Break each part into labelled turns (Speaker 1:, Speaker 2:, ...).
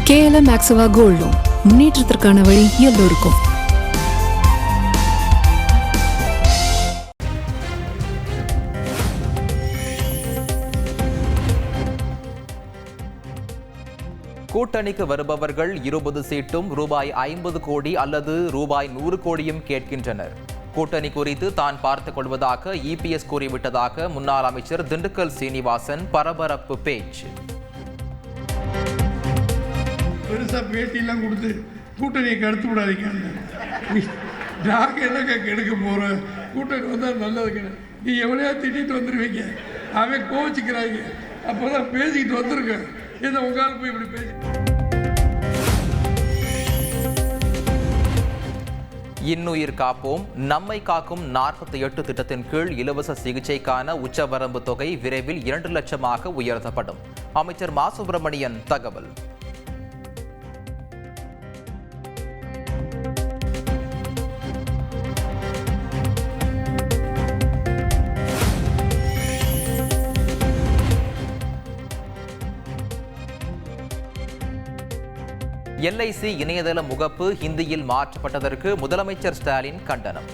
Speaker 1: KLM Maxava Gold Loan முன்னேற்றத்திற்கான வழி எல்லோருக்கும்.
Speaker 2: கூட்டணிக்கு வருபவர்கள் 20 சீட்டும் ரூபாய் 50 கோடி அல்லது ரூபாய் 100 கோடியும் கேட்கின்றனர். கூட்டணி குறித்து தான் பார்த்துக் கொள்வதாக EPS கூறிவிட்டதாக முன்னாள் அமைச்சர் திண்டுக்கல் சீனிவாசன் பரபரப்பு பேச்சு.
Speaker 3: பெருசாக பேட்டியெல்லாம் கொடுத்து கூட்டணியை கடுத்து விடாதீங்க. நாங்கள் என்னங்க கெடுக்க போகிறோம்? கூட்டணி வந்தால் நல்லது கிடையாது. நீ எவ்வளோ திட்டிட்டு வந்துடுவீங்க, அவன் கோவிச்சுக்கிறாங்க. அப்போ தான் பேசிக்கிட்டு வந்துருங்க. இதை உங்களால் போய் இப்படி பேசி.
Speaker 2: இன்னுயிர் காப்போம் நம்மை காக்கும் 48 திட்டத்தின் கீழ் இலவச சிகிச்சைக்கான உச்சவரம்பு தொகை விரைவில் 2 லட்சமாக உயர்த்தப்படும். அமைச்சர் மா சுப்பிரமணியன் தகவல். LIC இணையதள முகப்பு ஹிந்தியில் மாற்றப்பட்டதற்கு முதலமைச்சர் ஸ்டாலின் கண்டனம்.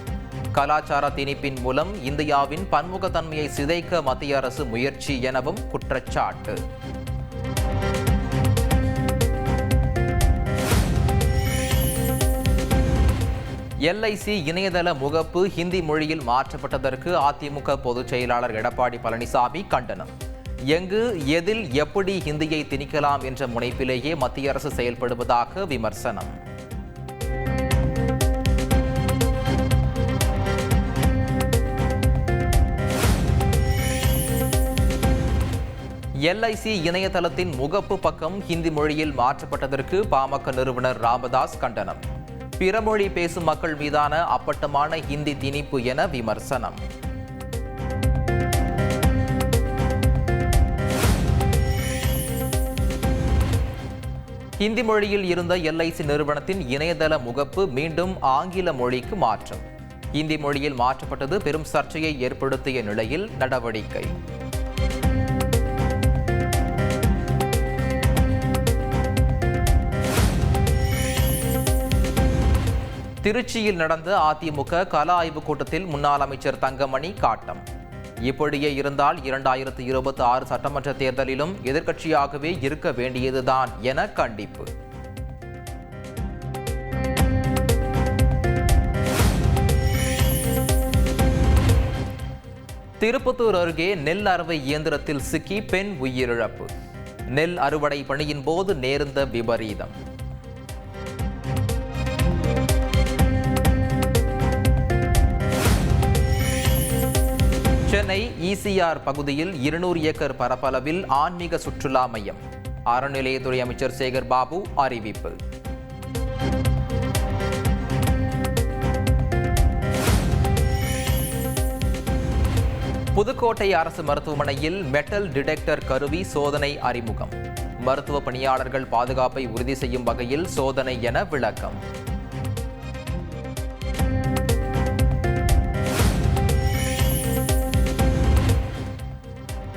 Speaker 2: கலாச்சார திணிப்பின் மூலம் இந்தியாவின் பன்முகத்தன்மையை சிதைக்க மத்திய அரசு முயற்சி எனவும் குற்றச்சாட்டு. LIC இணையதள முகப்பு ஹிந்தி மொழியில் மாற்றப்பட்டதற்கு அதிமுக பொதுச் செயலாளர் எடப்பாடி பழனிசாமி கண்டனம். எங்கு எதில் எப்படி ஹிந்தியை திணிக்கலாம் என்ற முனைப்பிலேயே மத்திய அரசு செயல்படுவதாக விமர்சனம். LIC இணையதளத்தின் முகப்பு பக்கம் ஹிந்தி மொழியில் மாற்றப்பட்டதற்கு பாமக நிறுவனர் ராமதாஸ் கண்டனம். பிறமொழி பேசும் மக்கள் மீதான அப்பட்டமான ஹிந்தி திணிப்பு என விமர்சனம். ஹிந்தி மொழியில் இருந்த LIC நிறுவனத்தின் இணையதள முகப்பு மீண்டும் ஆங்கில மொழிக்கு மாற்றம். ஹிந்தி மொழியில் மாற்றப்பட்டது பெரும் சர்ச்சையை ஏற்படுத்திய நிலையில் நடவடிக்கை. திருச்சியில் நடந்த அதிமுக கல ஆய்வு கூட்டத்தில் முன்னாள் அமைச்சர் தங்கமணி காட்டம். இப்படியே இருந்தால் 2026 சட்டமன்ற தேர்தலிலும் எதிர்க்கட்சியாகவே இருக்க வேண்டியதுதான் என கண்டிப்பு. திருப்பத்தூர் அருகே நெல் அறுவை இயந்திரத்தில் சிக்கி பெண் உயிரிழப்பு. நெல் அறுவடை பணியின் போது நேர்ந்த விபரீதம். சென்னை ECR பகுதியில் 200 ஏக்கர் பரப்பளவில் ஆன்மீக சுற்றுலா மையம். அறநிலையத்துறை அமைச்சர் சேகர் பாபு அறிவிப்பு. புதுக்கோட்டை அரசு மருத்துவமனையில் மெட்டல் டிடெக்டர் கருவி சோதனை அறிமுகம். மருத்துவ பணியாளர்கள் பாதுகாப்பை உறுதி செய்யும் வகையில் சோதனை என விளக்கம்.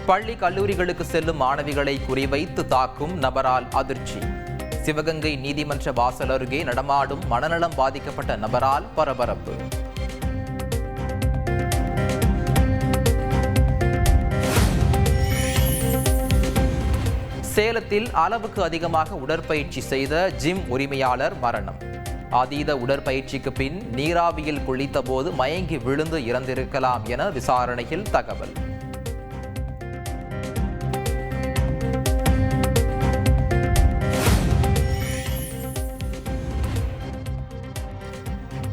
Speaker 2: பள்ளி கல்லூரிகளுக்கு செல்லும் மாணவிகளை குறிவைத்து தாக்கும் நபரால் அதிர்ச்சி. சிவகங்கை நீதிமன்ற வாசல் அருகே நடமாடும் மனநலம் பாதிக்கப்பட்ட நபரால் பரபரப்பு. சேலத்தில் அளவுக்கு அதிகமாக உடற்பயிற்சி செய்த ஜிம் உரிமையாளர் மரணம். அதீத உடற்பயிற்சிக்கு பின் நீராவியில் குளித்த போது மயங்கி விழுந்து இறந்திருக்கலாம் என விசாரணையில் தகவல்.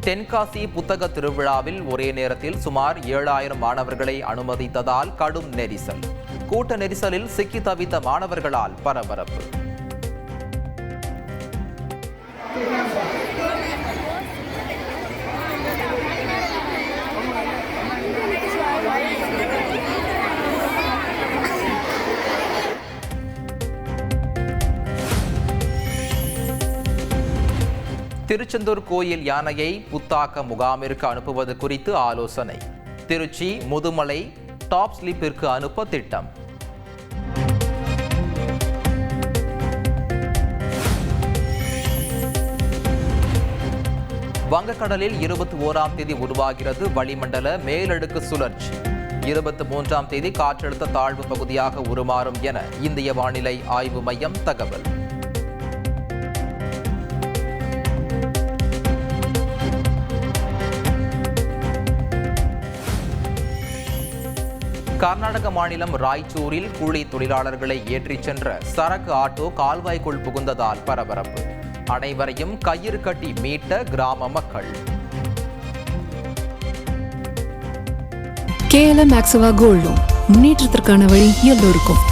Speaker 2: தென்காசி புத்தக திருவிழாவில் ஒரே நேரத்தில் சுமார் 7000 மாணவர்களை அனுமதித்ததால் கடும் நெரிசல். கூட்ட நெரிசலில் சிக்கி தவித்த மாணவர்களால் பரபரப்பு. திருச்செந்தூர் கோயில் யானையை புத்தாக்க முகாமிற்கு அனுப்புவது குறித்து ஆலோசனை. திருச்சி முதுமலை டாப் ஸ்லிப்பிற்கு அனுப்ப திட்டம். வங்கக்கடலில் 21ஆம் தேதி உருவாகிறது வளிமண்டல மேலடுக்கு சுழற்சி. 23ஆம் தேதி காற்றழுத்த தாழ்வு பகுதியாக உருமாறும் என இந்திய வானிலை ஆய்வு மையம் தகவல். கர்நாடக மாநிலம் ராய்ச்சூரில் கூலி தொழிலாளர்களை ஏற்றிச் சென்ற சரக்கு ஆட்டோ கால்வாய்க்குள் புகுந்ததால் பரபரப்பு. அனைவரையும் கயிறு கட்டி மீட்ட கிராம மக்கள்.
Speaker 1: KLM Maxava Gold Loan முன்னேற்றத்திற்கான வழி எல்லோருக்கும்.